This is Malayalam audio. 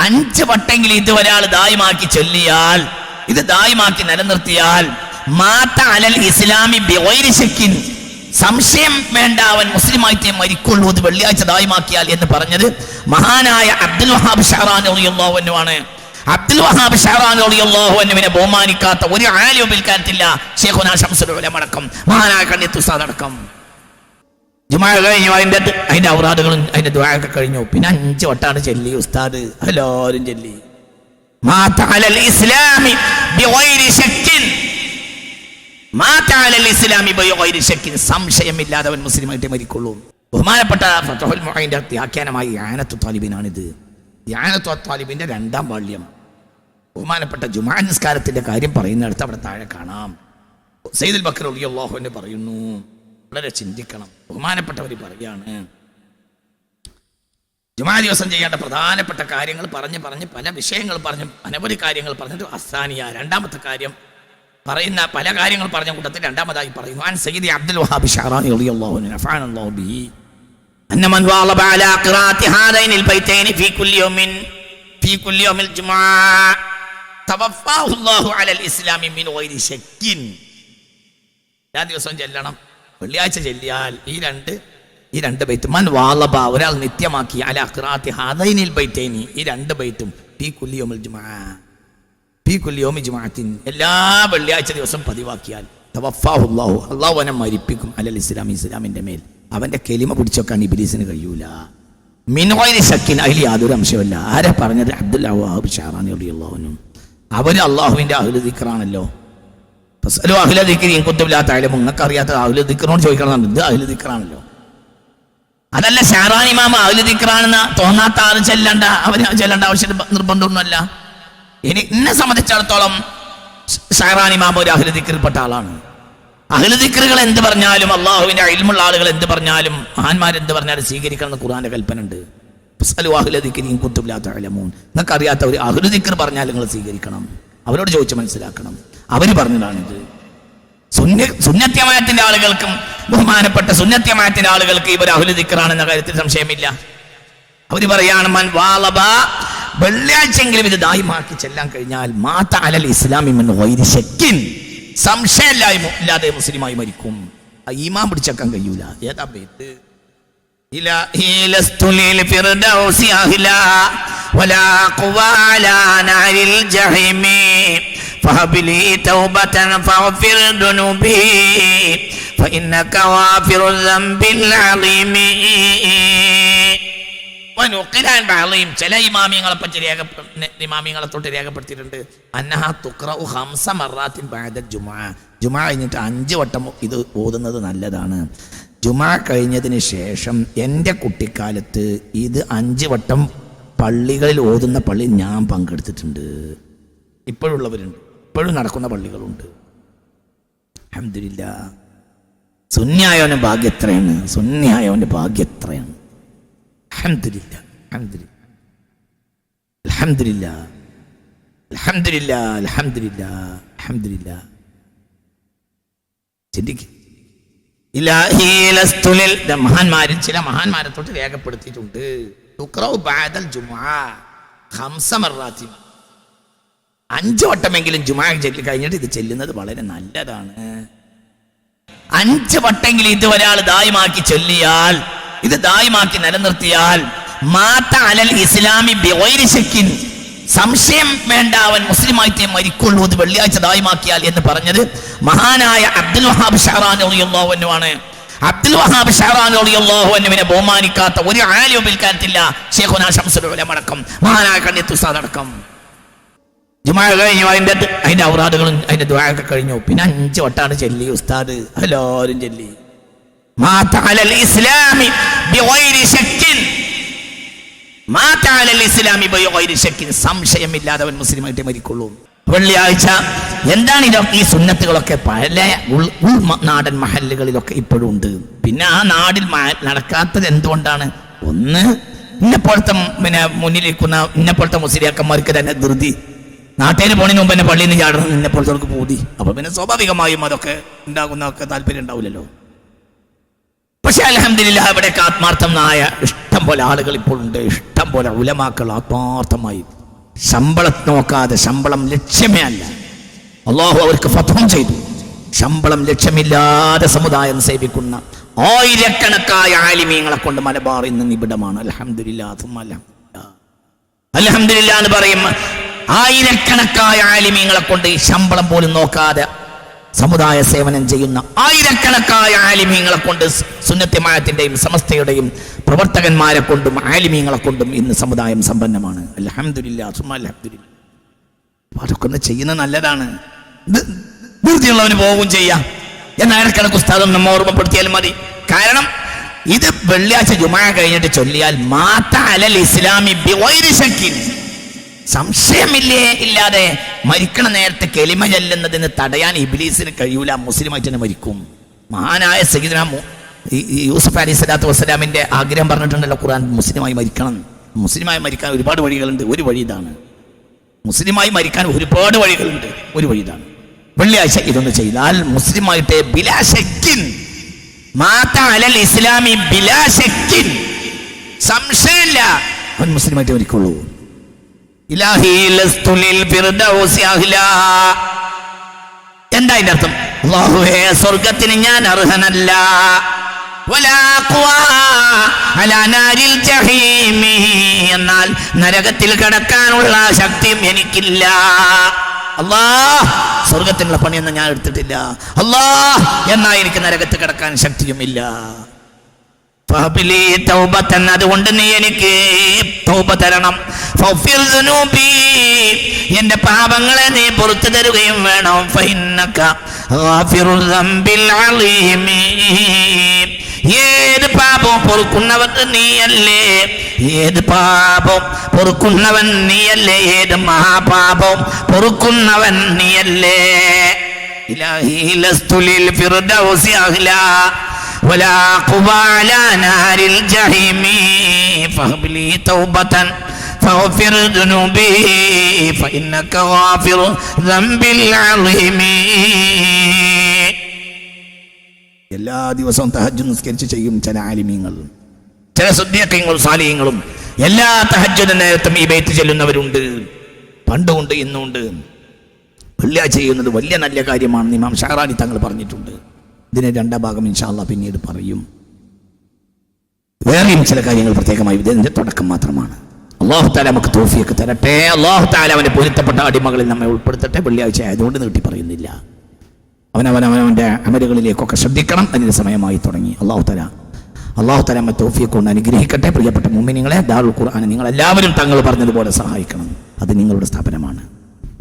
5 വട്ടെങ്കിലും ഇത് ഒരാൾ ദായിമാക്കി ചൊല്ലിയാൽ, ഇത് ദായിമാക്കി നിലനിർത്തിയാൽ, മാത അലൽ ഇസ്ലാമി ബിഗൈരി ശക്കിൻ, സംശയം വേണ്ട അവൻ മുസ്ലിമായിട്ടേ മരിക്കുള്ളൂ, ഇത് വെള്ളിയാഴ്ച ദായിമാക്കിയാൽ എന്ന് പറഞ്ഞത് മഹാനായ അബ്ദുൽ വഹാബ് ഷഅറാനി റളിയല്ലാഹു അൻഹു ആണ്. അബ്ദുൽ വഹാബ് ഷഅറാനി റളിയല്ലാഹു അൻഹുവിനെ ബഹുമാനിക്കാത്ത ഒരു ആലിം പിൽക്കാലത്തില്ല. ശൈഖുനാ ശംസുൽ ഉലമ അടക്കം, മഹാനായ കണ്ണിയത്ത് ഉസ്താദ് അടക്കം. ജുമാ കഴിഞ്ഞു, അതിന്റെ ഔറാദുകളും അതിന്റെ ദുആയൊക്കെ കഴിഞ്ഞു. പിന്നെ 5 വട്ടാണ് ചൊല്ലി ഉസ്താദ്, എല്ലാവരും ചൊല്ലി. മാത അലൽ ഇസ്ലാമി ബിഗൈരി ശക്കിൻ, മാത അലൽ ഇസ്ലാമി ബിഗൈരി ശക്കിൻ, സംശയമില്ലാതെ അവൻ മുസ്ലിമായിട്ടേ മരിക്കുള്ളൂ. ബഹുമാനപ്പെട്ട ഫത്ഹുൽ മുഈന്റെ വ്യാഖ്യാനമായി ഇആനത്തു താലിബിനാണിത്. ഇആനത്തു താലിബിന്റെ 2ാം വാള്യം. ബഹുമാനപ്പെട്ട ജുമാ നിസ്കാരത്തിന്റെ കാര്യം പറയുന്നിടത്ത് അവിടെ താഴെ കാണാം. സയ്യിദുൽ ബക്കർ റളിയല്ലാഹു അൻഹു പറയുന്നു, വളരെ ചിന്തിക്കണം. ബഹുമാനപ്പെട്ടവർ പറയാണ്, ജുമാ ദിവസം ചെയ്യേണ്ട പ്രധാനപ്പെട്ട കാര്യങ്ങൾ പറഞ്ഞ് പല വിഷയങ്ങൾ പറഞ്ഞു, അനവധി കാര്യങ്ങൾ പറഞ്ഞിട്ട് അസാനിയ 2ാമത്തെ കാര്യം പറയുന്ന പല കാര്യങ്ങൾ പറഞ്ഞ കൂട്ടത്തിൽ 2ാമതായി പറയുന്നു. അൻ സയ്യിദി അബ്ദുൽ വഹാബ് ഷഅറാനി റളിയല്ലാഹു അൻഹു നഫഅനല്ലാഹു ബിഹി അന്ന മൻ വാളബ അലാ ഖിറാഅത്തി ഹാദൈനിൽ ബൈതൈനി ഫീ കുല്ലി യൗമിൽ ജുമുഅ തവഫാഹു അല്ലാഹു അലൽ ഇസ്ലാമി മിൻ ഗൈരി ശക്കിൻ. എല്ലാ ദിവസവും ചെല്ലണം. വെള്ളിയാഴ്ച ചെല്ലിയാൽ ഈ രണ്ട് ബൈത്ത് മൻ വാളബ, ഒരാൾ നിത്യമാക്കി, അലാ ഖിറാഅത്തി ഹാദൈനിൽ ബൈതൈനി, ഈ 2 ബൈത്തും ഫീ കുല്ലി യൗമിൽ ജുമുഅ, ഫീ കുല്ലി യൗമി ജുമുഅത്തിൻ, എല്ലാ വെള്ളിയാഴ്ച ദിവസം പതിവാക്കിയാൽ തവഫാഹു അല്ലാഹു, അല്ലാഹു അവനെ മരിപ്പിക്കും, അലൽ ഇസ്ലാമി, ഇസ്ലാമിന്റെ മേൽ. അവന്റെ കെലിമ പിടിച്ചൊക്കാൻ ഇബ്ലീസിന് കഴിയൂല. മിൻ ഗൈരി ശക്കിൻ, അതിൽ യാതൊരു അംശമില്ല. ആരാ പറഞ്ഞത്? അബ്ദുൽ വഹാബ് ഷഅറാനി റളിയല്ലാഹു അൻഹു. അവര് അള്ളാഹുവിന്റെ അഹ്ലു ദിക്റാണല്ലോ. ഫസ്അലു അഹ്ല ദിക്രി ഇൻ കുൻതും ലാ തഅലമൂൻ, നിങ്ങൾക്ക് അറിയാത്ത അഹ്ലു ദിക്റിനോട് ചോദിക്കണം. ഇത് അഹ്ലു ദിക്റാണല്ലോ. അതല്ല ഷഅറാനി ഇമാം അഹ്ലു ദിക്റാണെന്ന് തോന്നാത്ത ആൾ ചെല്ലണ്ട, അവന് ചെല്ലേണ്ട ആവശ്യം നിർബന്ധമൊന്നുമല്ല. എന്നെ സംബന്ധിച്ചിടത്തോളം ഷഅറാനി ഇമാം ഒരു അഹ്ലു ദിക്റിൽപ്പെട്ട ആളാണ്. അഹ്ലു ദിക്റുകൾ എന്ത് പറഞ്ഞാലും, അള്ളാഹുവിന്റെ ഇൽമുള്ള ആളുകൾ എന്ത് പറഞ്ഞാലും, മഹാന്മാരെന്ത് പറഞ്ഞാലും സ്വീകരിക്കണം എന്ന് ഖുർആന്റെ കൽപ്പന ഉണ്ട്. ഫസ്അലു അഹ്ല ദിക്രി ഇൻ കുൻതും ലാ തഅലമൂൻ, നിങ്ങൾക്ക് അറിയാത്ത ഒരു അഹ്ലു ദിക്ർ പറഞ്ഞാൽ നിങ്ങൾ സ്വീകരിക്കണം, അവരോട് ചോദിച്ച് മനസ്സിലാക്കണം. അവര് പറഞ്ഞതാണിത്. സുന്നത്യമായത്തിന്റെ ആളുകൾക്കും ബഹുമാനപ്പെട്ട സുന്നത്യമായത്തിന്റെ ആളുകൾക്ക് ഇവർ അഹ്ലു ദിക്റാണെന്ന കാര്യത്തിൽ സംശയമില്ല. അവര് പറയാണ്, മൻ വാളബ, വെള്ളിയാഴ്ചയെങ്കിലും ഇത് ദായിമാക്കി ചെല്ലാൻ കഴിഞ്ഞാൽ, മാത അലൽ ഇസ്ലാമി മിൻ ഗൈരി ശക്കിൻ, സംശയമില്ലാതെ മുസ്ലിമായി മരിക്കും. ഈമാൻ പിടിച്ചേക്കാൻ കഴിയൂല. ഏതാ ബൈത്ത്? ഇലാഹി ലസ്തു ലിൽ ഫിർദൗസി അഹ്ലാ വലാ ഖുവാ അലാ നാരിൽ ജഹീമി ഫഹബിലി തൗബതൻ ഫഗ്ഫിർ ദുനൂബി ഫഇന്നക ഗാഫിറുൽ ദംബിൽ അളീമി. ചില ഇമാമിങ്ങളെ തൊട്ട് രേഖപ്പെടുത്തിയിട്ടുണ്ട്, അന്നഹ തുഖ്റഉ 5 മർറാത്തിൻ ബഅദ ജുമുഅ, ജുമുഅ കഴിഞ്ഞിട്ട് 5 വട്ടം ഇത് ഓതുന്നത് നല്ലതാണ്. ജുമുഅ കഴിഞ്ഞതിന് ശേഷം എൻ്റെ കുട്ടിക്കാലത്ത് ഇത് 5 വട്ടം പള്ളികളിൽ ഓതുന്ന പള്ളി ഞാൻ പങ്കെടുത്തിട്ടുണ്ട്. ഇപ്പോഴുള്ളവരുണ്ട്, ഇപ്പോഴും നടക്കുന്ന പള്ളികളുണ്ട്. അൽഹംദുലില്ലാ. സുന്നിയായവൻ്റെ ഭാഗ്യം എത്രയാണ്, സുന്നിയായവൻ്റെ ഭാഗ്യം എത്രയാണ്. അൽഹംദുലില്ലാ, അൽഹംദുലില്ലാ, അൽഹംദുലില്ലാ, അൽഹംദുലില്ലാ, അൽഹംദുലില്ലാ, അൽഹംദുലില്ലാ. ചിന്തിക്കുക. ഇലാഹി ലസ്തു ലിൽ, മഹാന്മാരിൽ ചില മഹാന്മാരെ തൊട്ട് രേഖപ്പെടുത്തിയിട്ടുണ്ട്, തുഖ്റഉ ബഅദൽ ജുമുഅ 5 മർറാത്തിൻ, 5 വട്ടമെങ്കിലും ജുമുഅ ചൊല്ലി കഴിഞ്ഞിട്ട് ഇത് ചെല്ലുന്നത് വളരെ നല്ലതാണ്. 5 വട്ടെങ്കിലും ഇത് ഒരാൾ ദായിമാക്കി ചൊല്ലിയാൽ, ഇത് ദായിമാക്കി നിലനിർത്തിയാൽ, മാത അലൽ ഇസ്ലാമി ബിഗൈരി ശക്കിൻ, സംശയം വേണ്ട അവൻ മുസ്ലിമായിട്ടേ മരിക്കുള്ളൂ, ഇത് വെള്ളിയാഴ്ച ദായിമാക്കിയാൽ എന്ന് പറഞ്ഞത് മഹാനായ അബ്ദുൽ വഹാബ് ഷഅറാനി റളിയല്ലാഹു അൻഹു ആണ്. അബ്ദുൽ വഹാബ് ഷഅറാനി റളിയല്ലാഹു അൻഹുവിനെ ബഹുമാനിക്കാത്ത ഒരു ആലിം പിൽക്കാലത്തില്ല. ശൈഖുനാ ശംസുൽ ഉലമ അടക്കം, മഹാനായ കണ്ണിയത്ത് ഉസ്താദ് അടക്കം. ജുമാ കഴിഞ്ഞു, അതിന്റെ ഔറാദുകളും അതിന്റെ ദുആയൊക്കെ കഴിഞ്ഞു. പിന്നെ 5 വട്ടാണ് ചൊല്ലി ഉസ്താദ്, എല്ലാവരും ചൊല്ലി. മാത അലൽ ഇസ്ലാമി ബിഗൈരി ശക്കിൻ, മാത അലൽ ഇസ്ലാമി ബിഗൈരി ശക്കിൻ, സംശയമില്ലാതെ അവൻ മുസ്ലിമായിട്ടേ മരിക്കുള്ളൂ. വെള്ളിയാഴ്ച എന്താണ് ഇതൊക്കെ? ഈ സുന്നത്തുകളൊക്കെ പല ഉൾനാടൻ മഹല്ലുകളിലൊക്കെ ഇപ്പോഴും ഉണ്ട്. പിന്നെ ആ നാടിൽ നടക്കാത്തത് എന്തുകൊണ്ടാണ്? ഒന്ന്, ഇന്നെപ്പോഴത്തെ മുന്നിലിരിക്കുന്ന ഇന്നെപ്പോഴത്തെ മുസ്ലിയാക്കന്മാർക്ക് തന്നെ ധൃതി, നാട്ടേര് പോണതിന് മുമ്പ് തന്നെ പള്ളിയിൽ നിന്ന് ചാടണം ഇന്നെപ്പോഴത്തെ പൂതി. അപ്പൊ പിന്നെ സ്വാഭാവികമായും അതൊക്കെ ഉണ്ടാകുന്നതൊക്കെ താല്പര്യം ഉണ്ടാവില്ലല്ലോ. പക്ഷെ അൽഹംദുലില്ലാഹ് ഇവിടെയൊക്കെ ആത്മാർത്ഥമായ ഇഷ്ടം പോലെ ആളുകൾ ഇപ്പോൾ ഉണ്ട്. ഇഷ്ടം പോലെ ഉലമാക്കൾ ആത്മാർത്ഥമായി ശമ്പളം നോക്കാതെ, ശമ്പളം ലക്ഷ്യമേ അല്ല, അള്ളാഹു അവർക്ക് ഫത്ഹും ചെയ്തു. ശമ്പളം ലക്ഷ്യമില്ലാതെ സമുദായം സേവിക്കുന്ന ആയിരക്കണക്കായ ആലിമീങ്ങളെ കൊണ്ട് മലബാർ ഇന്ന് നിബിഡമാണ്. അൽഹംദുലില്ലാഹ് അൽഹംദുലില്ലാഹ് എന്ന് പറയും. ആയിരക്കണക്കായ ആലിമീങ്ങളെ കൊണ്ട് ഈ ശമ്പളം പോലും നോക്കാതെ സമുദായ സേവനം ചെയ്യുന്ന ആയിരക്കണക്കായ ആലിമീങ്ങളെ കൊണ്ട്, സുന്നത്ത് ജമാഅത്തിന്റെയും സമസ്തയുടെയും പ്രവർത്തകന്മാരെ കൊണ്ടും ആലിമീങ്ങളെ കൊണ്ടും ഇന്ന് സമുദായം സമ്പന്നമാണ്. അൽഹംദുലില്ലാഹ് അൽഹംദുലില്ലാഹ്. അതൊക്കെ ഒന്ന് ചെയ്യുന്നത് നല്ലതാണ്. ധൃതിയുള്ളവന് പോകും ചെയ്യാം. എന്നാൽ ഇടക്കിടക്ക് ഉസ്താദ് ഒന്ന് ഓർമ്മപ്പെടുത്തിയാലും മതി. കാരണം ഇത് വെള്ളിയാഴ്ച ജുമാ കഴിഞ്ഞിട്ട് ചൊല്ലിയാൽ മാത അലൽ ഇസ്ലാമി ബിഗൈരി ശക്കിൻ, സംശയമില്ലേ ഇല്ലാതെ മരിക്കണ നേരത്തെ കെലിമ ചെല്ലുന്നതിന് തടയാൻ ഇബ്ലീസിന് കഴിയൂല. മുസ്ലിമായിട്ട് തന്നെ മരിക്കും. മഹാനായ സയ്യിദുനാ യൂസുഫ് അലൈഹി സ്വലാത്തു വസ്സലാമിന്റെ ആഗ്രഹം പറഞ്ഞിട്ടുണ്ടല്ലോ ഖുർആൻ, മുസ്ലിമായി മരിക്കണം. മുസ്ലിമായി മരിക്കാൻ ഒരുപാട് വഴികളുണ്ട്. ഒരു വഴി ഇതാണ്. മുസ്ലിമായി മരിക്കാൻ ഒരുപാട് വഴികളുണ്ട്. ഒരു വഴി ഇതാണ്. വെള്ളിയാഴ്ച ഇതൊന്ന് ചെയ്താൽ മുസ്ലിമായിട്ട് ബിലാ ശക്കിൻ, മാത അലൽ ഇസ്ലാമി ബിലാ ശക്കിൻ, സംശയമില്ല അവൻ മുസ്ലിമായിട്ട് മരിക്കുള്ളൂ. ഇലാഹി ലസ്തു ലിൽ ഫിർദൗസി അഹ്ലാ. എന്താ ഇതിന്റെ അർത്ഥം? അല്ലാഹുവേ, സ്വർഗ്ഗത്തിന് ഞാൻ അർഹനല്ല. വലാ ഖുവാ അലാ നാരിൽ ജഹീമി, എന്നാൽ നരകത്തിൽ കടക്കാനുള്ള ശക്തിയും എനിക്കില്ല. അല്ലാഹ്, സ്വർഗ്ഗത്തിനുള്ള പണിയൊന്നും ഞാൻ എടുത്തിട്ടില്ല. അല്ലാഹ്, എന്നാൽ എനിക്ക് നരകത്തിൽ കടക്കാൻ ശക്തിയുമില്ല. അതുകൊണ്ട് നീ എനിക്ക് തൗബ തരണം. എന്റെ പാപങ്ങളെ നീ പുറത്തു തരുകയും വേണം. ഏത് പാപവും പൊറുക്കുന്നവൻ നീയല്ലേ, ഏത് പാപം പൊറുക്കുന്നവൻ നീയല്ലേ, ഏത് മഹാപാപം പൊറുക്കുന്നവൻ നീയല്ലേ. ഇലാഹി ലസ്തു ലിൽ ഫിർദൗസി അഹ്ലാ ولا قوى على نار الجحيم فهب لي توبة فاغفر ذنوبي فإنك غافر ذنب العظيم. എല്ലാ ദിവസവും തഹജ്ജുദ് നിസ്കരിച്ച് ചെയ്യും ചില ആലിമീങ്ങൾ, ചില സുദ്ദീഖീങ്ങളും സാലിഹീങ്ങളും. എല്ലാ തഹജ്ജുദ് നേരത്തും ഈ ബൈത്ത് ചെല്ലുന്നവരുണ്ട്. പണ്ടുമുണ്ട്, ഇന്നുമുണ്ട്. വെള്ളിയാഴ്ച ചെയ്യുന്നത് വലിയ നല്ല കാര്യമാണെന്ന് ഇമാം ഷഅറാനി തങ്ങൾ പറഞ്ഞിട്ടുണ്ട്. ഇതിന് രണ്ടാം ഭാഗം ഇൻഷാ അല്ലാഹ് പിന്നീട് പറയും. വേറെയും ചില കാര്യങ്ങൾ പ്രത്യേകമായി ഇതിന്റെ തുടക്കം മാത്രമാണ്. അല്ലാഹു തആല നമുക്ക് തൗഫീഖ് തരട്ടെ. അല്ലാഹു തആല അവന്റെ പൊരുത്തപ്പെട്ട അടിമകളിൽ നമ്മെ ഉൾപ്പെടുത്തട്ടെ. വെള്ളിയാഴ്ച ആയതുകൊണ്ട് നീട്ടി പറയുന്നില്ല. അവനവന്റെ അമലുകളിലേക്കൊക്കെ ശ്രദ്ധിക്കണം. അതിന് സമയമായി തുടങ്ങി. അല്ലാഹു തആല നമ്മെ തൗഫീഖ് കൊണ്ട് അനുഗ്രഹിക്കട്ടെ. പ്രിയപ്പെട്ട മുഅ്മിനീങ്ങളെ, ദാറുൽ ഖുർആൻ നിങ്ങൾ എല്ലാവരും തങ്ങൾ പറഞ്ഞതുപോലെ സഹായിക്കണം. അത് നിങ്ങളുടെ സ്ഥാപനമാണ്.